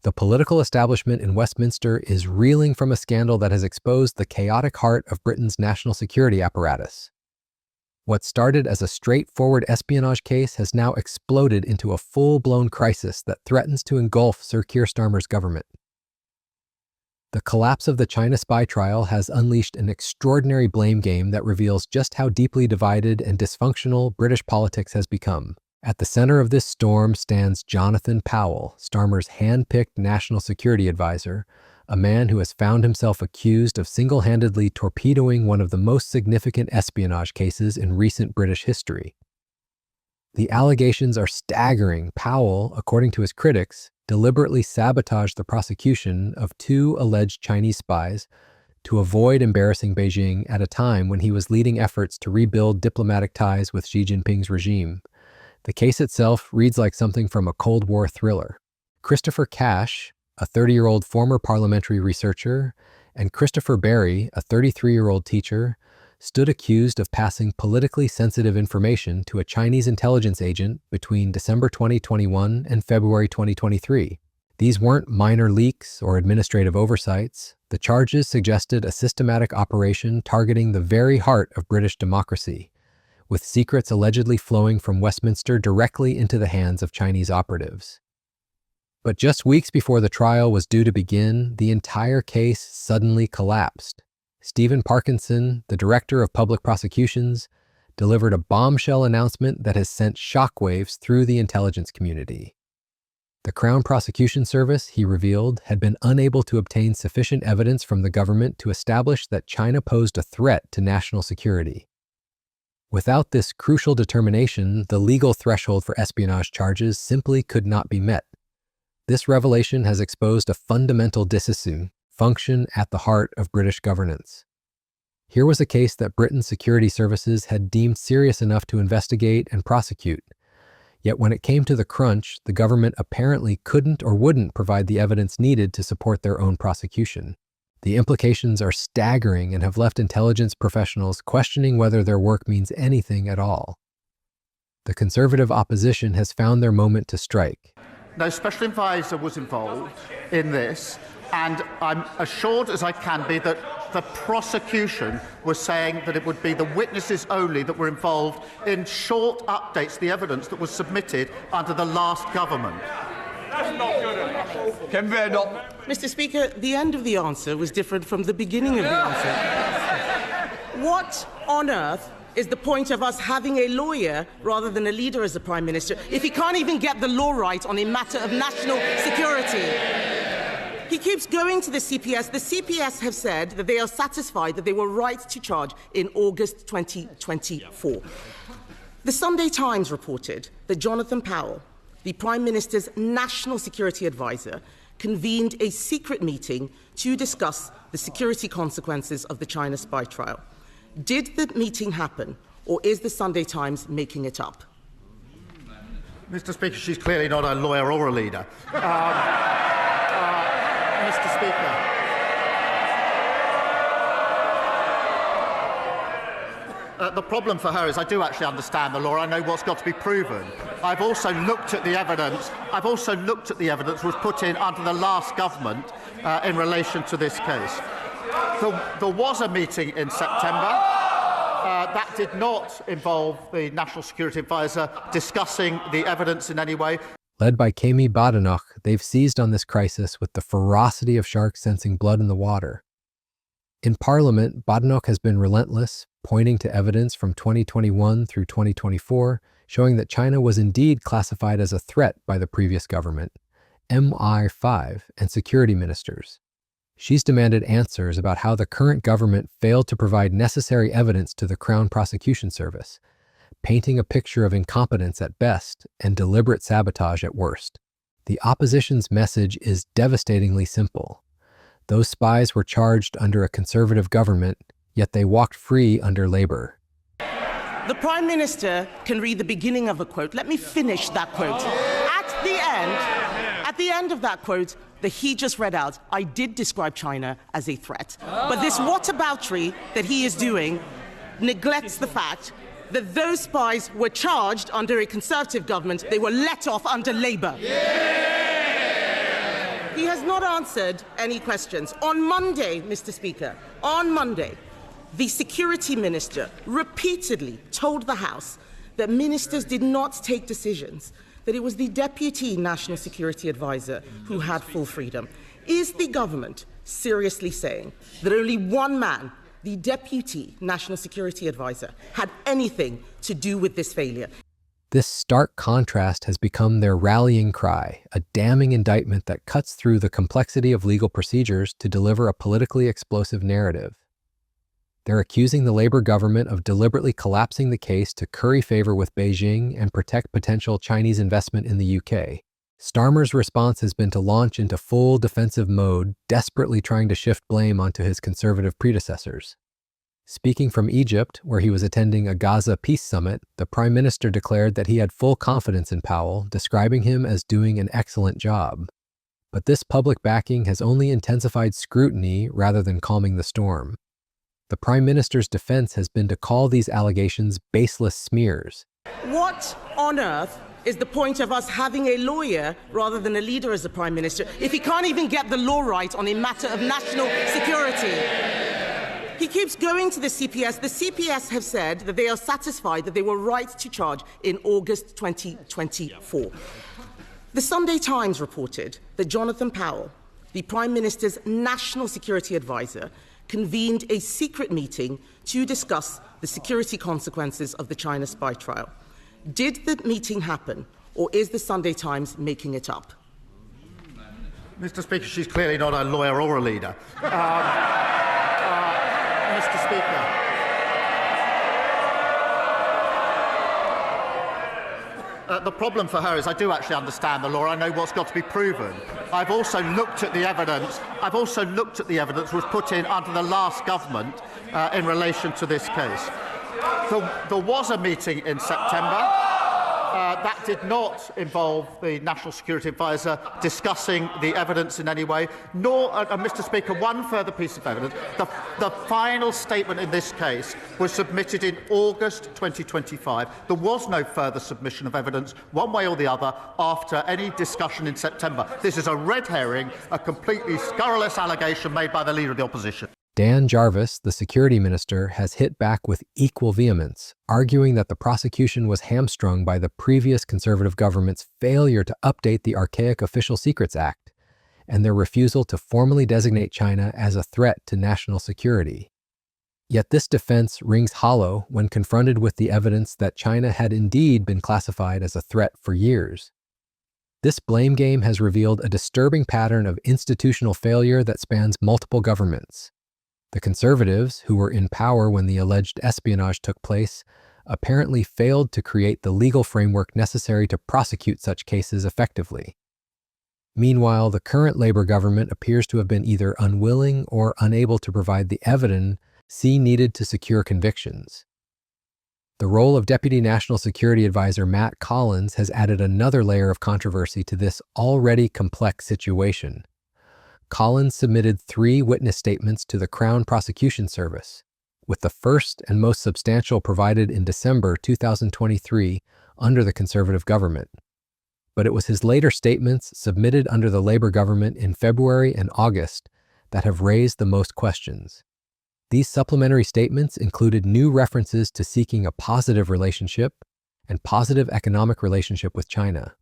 The political establishment in Westminster is reeling from a scandal that has exposed the chaotic heart of Britain's national security apparatus. What started as a straightforward espionage case has now exploded into a full-blown crisis that threatens to engulf Sir Keir Starmer's government. The collapse of the China spy trial has unleashed an extraordinary blame game that reveals just how deeply divided and dysfunctional British politics has become. At the center of this storm stands Jonathan Powell, Starmer's hand-picked national security advisor, a man who has found himself accused of single-handedly torpedoing one of the most significant espionage cases in recent British history. The allegations are staggering. Powell, according to his critics, deliberately sabotaged the prosecution of 2 alleged Chinese spies to avoid embarrassing Beijing at a time when he was leading efforts to rebuild diplomatic ties with Xi Jinping's regime. The case itself reads like something from a Cold War thriller. Christopher Cash, a 30-year-old former parliamentary researcher, and Christopher Berry, a 33-year-old teacher, stood accused of passing politically sensitive information to a Chinese intelligence agent between December 2021 and February 2023. These weren't minor leaks or administrative oversights. The charges suggested a systematic operation targeting the very heart of British democracy, with secrets allegedly flowing from Westminster directly into the hands of Chinese operatives. But just weeks before the trial was due to begin, the entire case suddenly collapsed. Stephen Parkinson, the director of public prosecutions, delivered a bombshell announcement that has sent shockwaves through the intelligence community. The Crown Prosecution Service, he revealed, had been unable to obtain sufficient evidence from the government to establish that China posed a threat to national security. Without this crucial determination, the legal threshold for espionage charges simply could not be met. This revelation has exposed a fundamental dysfunction at the heart of British governance. Here was a case that Britain's security services had deemed serious enough to investigate and prosecute. Yet when it came to the crunch, the government apparently couldn't or wouldn't provide the evidence needed to support their own prosecution. The implications are staggering and have left intelligence professionals questioning whether their work means anything at all. The Conservative opposition has found their moment to strike. No special advisor was involved in this, and I'm assured as I can be that the prosecution was saying that it would be the witnesses only that were involved in short updates to the evidence that was submitted under the last government. That's not good enough. Kemi Badenoch. Mr. Speaker, the end of the answer was different from the beginning of the answer. What on earth is the point of us having a lawyer rather than a leader as the Prime Minister if he can't even get the law right on a matter of national security? He keeps going to the CPS. The CPS have said that they are satisfied that they were right to charge in August 2024. The Sunday Times reported that Jonathan Powell, the Prime Minister's national security advisor, convened a secret meeting to discuss the security consequences of the China spy trial. Did the meeting happen, or is the Sunday Times making it up? Mr. Speaker, she's clearly not a lawyer or a leader. Mr. Speaker. The problem for her is I do actually understand the law. I know what's got to be proven. I've also looked at the evidence. That was put in under the last government in relation to this case. There was a meeting in September. That did not involve the National Security Advisor discussing the evidence in any way. Led by Kemi Badenoch, they've seized on this crisis with the ferocity of sharks sensing blood in the water. In Parliament, Badenoch has been relentless, pointing to evidence from 2021 through 2024, showing that China was indeed classified as a threat by the previous government, MI5, and security ministers. She's demanded answers about how the current government failed to provide necessary evidence to the Crown Prosecution Service, painting a picture of incompetence at best and deliberate sabotage at worst. The opposition's message is devastatingly simple. Those spies were charged under a Conservative government, yet they walked free under Labour. The Prime Minister can read the beginning of a quote. Let me finish that quote. At the end of that quote, that he just read out, I did describe China as a threat. But this whataboutery that he is doing neglects the fact that those spies were charged under a Conservative government. They were let off under Labour. He has not answered any questions. On Monday, Mr. Speaker, on Monday, the security minister repeatedly told the House that ministers did not take decisions, that it was the Deputy National Security Advisor who had full freedom. Is the government seriously saying that only one man, the Deputy National Security Advisor, had anything to do with this failure? This stark contrast has become their rallying cry, a damning indictment that cuts through the complexity of legal procedures to deliver a politically explosive narrative. They're accusing the Labour government of deliberately collapsing the case to curry favor with Beijing and protect potential Chinese investment in the UK. Starmer's response has been to launch into full defensive mode, desperately trying to shift blame onto his conservative predecessors. Speaking from Egypt, where he was attending a Gaza peace summit, the Prime Minister declared that he had full confidence in Powell, describing him as doing an excellent job. But this public backing has only intensified scrutiny rather than calming the storm. The Prime Minister's defense has been to call these allegations baseless smears. What on earth is the point of us having a lawyer rather than a leader as the Prime Minister if he can't even get the law right on a matter of national security? He keeps going to the CPS. The CPS have said that they are satisfied that they were right to charge in August 2024. The Sunday Times reported that Jonathan Powell, the Prime Minister's national security advisor, convened a secret meeting to discuss the security consequences of the China spy trial. Did the meeting happen, or is the Sunday Times making it up? Mr. Speaker, she's clearly not a lawyer or a leader. Mr. Speaker. The problem for her is I do actually understand the law. I know what's got to be proven. I've also looked at the evidence. Was put in under the last government in relation to this case. There was a meeting in September. That did not involve the National Security Advisor discussing the evidence in any way, nor, Mr. Speaker, one further piece of evidence. The final statement in this case was submitted in August 2025. There was no further submission of evidence, one way or the other, after any discussion in September. This is a red herring, a completely scurrilous allegation made by the Leader of the Opposition. Dan Jarvis, the security minister, has hit back with equal vehemence, arguing that the prosecution was hamstrung by the previous Conservative government's failure to update the archaic Official Secrets Act and their refusal to formally designate China as a threat to national security. Yet this defense rings hollow when confronted with the evidence that China had indeed been classified as a threat for years. This blame game has revealed a disturbing pattern of institutional failure that spans multiple governments. The Conservatives, who were in power when the alleged espionage took place, apparently failed to create the legal framework necessary to prosecute such cases effectively. Meanwhile, the current Labour government appears to have been either unwilling or unable to provide the evidence needed to secure convictions. The role of Deputy National Security Advisor Matt Collins has added another layer of controversy to this already complex situation. Collins submitted 3 witness statements to the Crown Prosecution Service, with the first and most substantial provided in December 2023 under the Conservative government. But it was his later statements submitted under the Labour government in February and August that have raised the most questions. These supplementary statements included new references to seeking a positive relationship and positive economic relationship with China.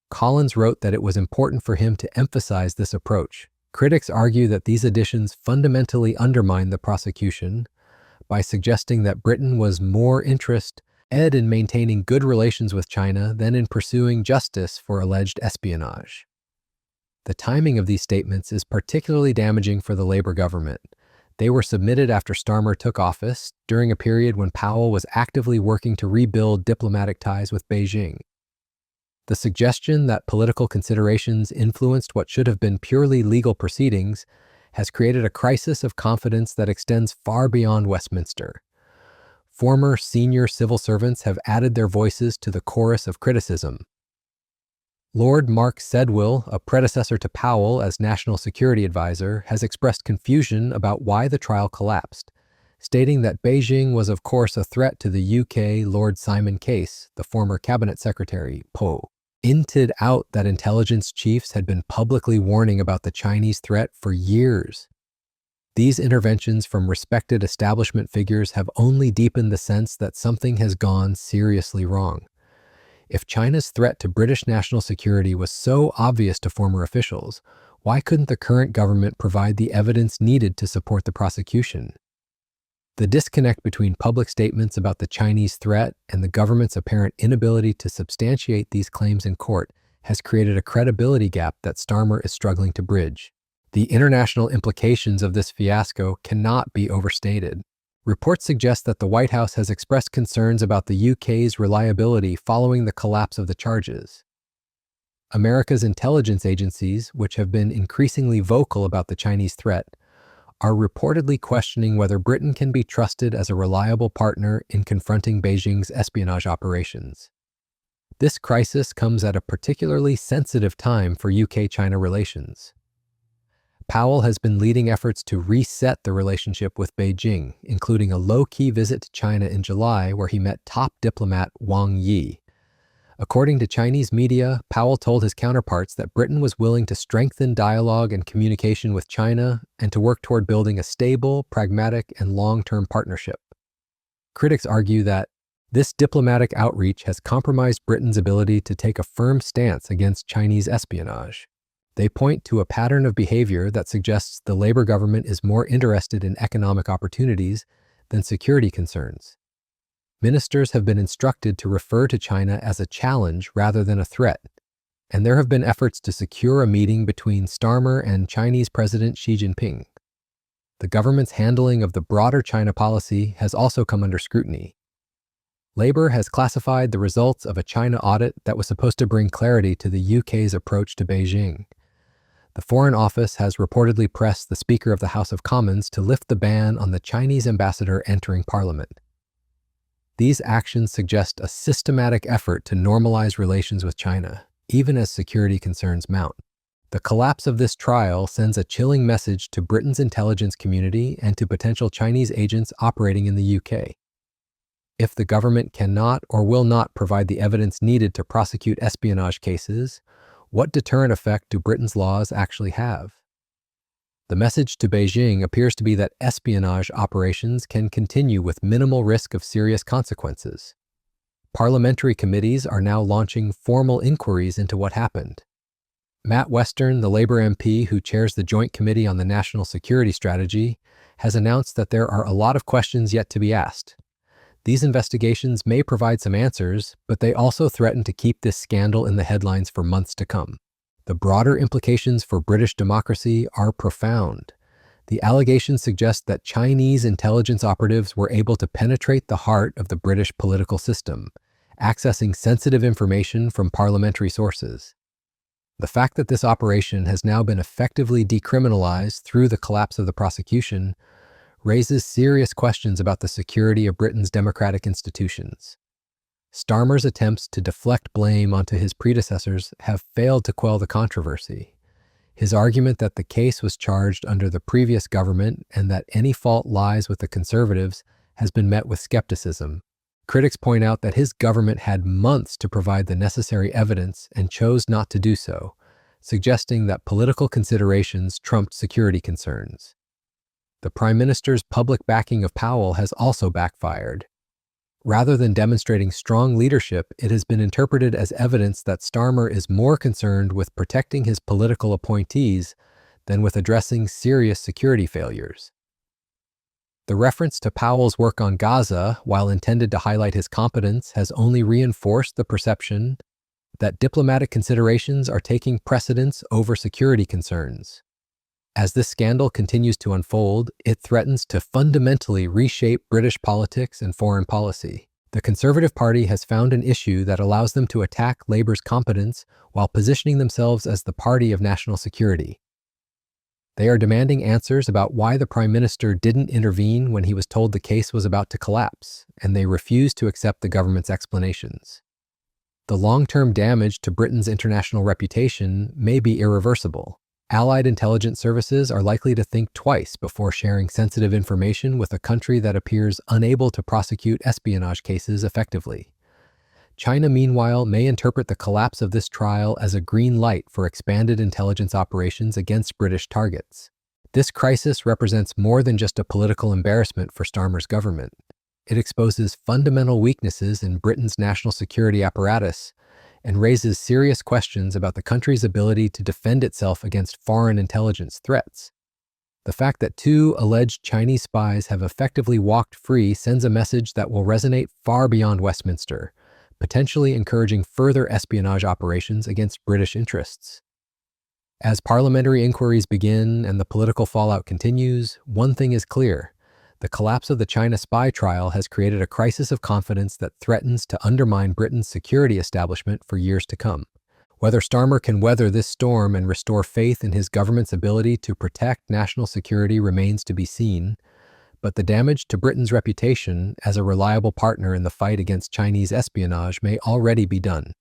Collins wrote that it was important for him to emphasize this approach. Critics argue that these additions fundamentally undermine the prosecution by suggesting that Britain was more interested in maintaining good relations with China than in pursuing justice for alleged espionage. The timing of these statements is particularly damaging for the Labour government. They were submitted after Starmer took office, during a period when Powell was actively working to rebuild diplomatic ties with Beijing. The suggestion that political considerations influenced what should have been purely legal proceedings has created a crisis of confidence that extends far beyond Westminster. Former senior civil servants have added their voices to the chorus of criticism. Lord Mark Sedwill, a predecessor to Powell as National Security Advisor, has expressed confusion about why the trial collapsed, stating that Beijing was of course a threat to the UK Lord Simon Case, the former Cabinet Secretary, Powell. hinted out that intelligence chiefs had been publicly warning about the Chinese threat for years. These interventions from respected establishment figures have only deepened the sense that something has gone seriously wrong. If China's threat to British national security was so obvious to former officials, why couldn't the current government provide the evidence needed to support the prosecution? The disconnect between public statements about the Chinese threat and the government's apparent inability to substantiate these claims in court has created a credibility gap that Starmer is struggling to bridge. The international implications of this fiasco cannot be overstated. Reports suggest that the White House has expressed concerns about the UK's reliability following the collapse of the charges. America's intelligence agencies, which have been increasingly vocal about the Chinese threat, are reportedly questioning whether Britain can be trusted as a reliable partner in confronting Beijing's espionage operations. This crisis comes at a particularly sensitive time for UK-China relations. Powell has been leading efforts to reset the relationship with Beijing, including a low-key visit to China in July where he met top diplomat Wang Yi. According to Chinese media, Powell told his counterparts that Britain was willing to strengthen dialogue and communication with China and to work toward building a stable, pragmatic, and long-term partnership. Critics argue that this diplomatic outreach has compromised Britain's ability to take a firm stance against Chinese espionage. They point to a pattern of behavior that suggests the Labour government is more interested in economic opportunities than security concerns. Ministers have been instructed to refer to China as a challenge rather than a threat, and there have been efforts to secure a meeting between Starmer and Chinese President Xi Jinping. The government's handling of the broader China policy has also come under scrutiny. Labour has classified the results of a China audit that was supposed to bring clarity to the UK's approach to Beijing. The Foreign Office has reportedly pressed the Speaker of the House of Commons to lift the ban on the Chinese ambassador entering Parliament. These actions suggest a systematic effort to normalize relations with China, even as security concerns mount. The collapse of this trial sends a chilling message to Britain's intelligence community and to potential Chinese agents operating in the UK. If the government cannot or will not provide the evidence needed to prosecute espionage cases, what deterrent effect do Britain's laws actually have? The message to Beijing appears to be that espionage operations can continue with minimal risk of serious consequences. Parliamentary committees are now launching formal inquiries into what happened. Matt Western, the Labour MP who chairs the Joint Committee on the National Security Strategy, has announced that there are a lot of questions yet to be asked. These investigations may provide some answers, but they also threaten to keep this scandal in the headlines for months to come. The broader implications for British democracy are profound. The allegations suggest that Chinese intelligence operatives were able to penetrate the heart of the British political system, accessing sensitive information from parliamentary sources. The fact that this operation has now been effectively decriminalized through the collapse of the prosecution raises serious questions about the security of Britain's democratic institutions. Starmer's attempts to deflect blame onto his predecessors have failed to quell the controversy. His argument that the case was charged under the previous government and that any fault lies with the Conservatives has been met with skepticism. Critics point out that his government had months to provide the necessary evidence and chose not to do so, suggesting that political considerations trumped security concerns. The Prime Minister's public backing of Powell has also backfired. Rather than demonstrating strong leadership, it has been interpreted as evidence that Starmer is more concerned with protecting his political appointees than with addressing serious security failures. The reference to Powell's work on Gaza, while intended to highlight his competence, has only reinforced the perception that diplomatic considerations are taking precedence over security concerns. As this scandal continues to unfold, it threatens to fundamentally reshape British politics and foreign policy. The Conservative Party has found an issue that allows them to attack Labour's competence while positioning themselves as the party of national security. They are demanding answers about why the Prime Minister didn't intervene when he was told the case was about to collapse, and they refuse to accept the government's explanations. The long-term damage to Britain's international reputation may be irreversible. Allied intelligence services are likely to think twice before sharing sensitive information with a country that appears unable to prosecute espionage cases effectively. China, meanwhile, may interpret the collapse of this trial as a green light for expanded intelligence operations against British targets. This crisis represents more than just a political embarrassment for Starmer's government. It exposes fundamental weaknesses in Britain's national security apparatus and raises serious questions about the country's ability to defend itself against foreign intelligence threats. The fact that two alleged Chinese spies have effectively walked free sends a message that will resonate far beyond Westminster, potentially encouraging further espionage operations against British interests. As parliamentary inquiries begin and the political fallout continues, one thing is clear. The collapse of the China spy trial has created a crisis of confidence that threatens to undermine Britain's security establishment for years to come. Whether Starmer can weather this storm and restore faith in his government's ability to protect national security remains to be seen, but the damage to Britain's reputation as a reliable partner in the fight against Chinese espionage may already be done.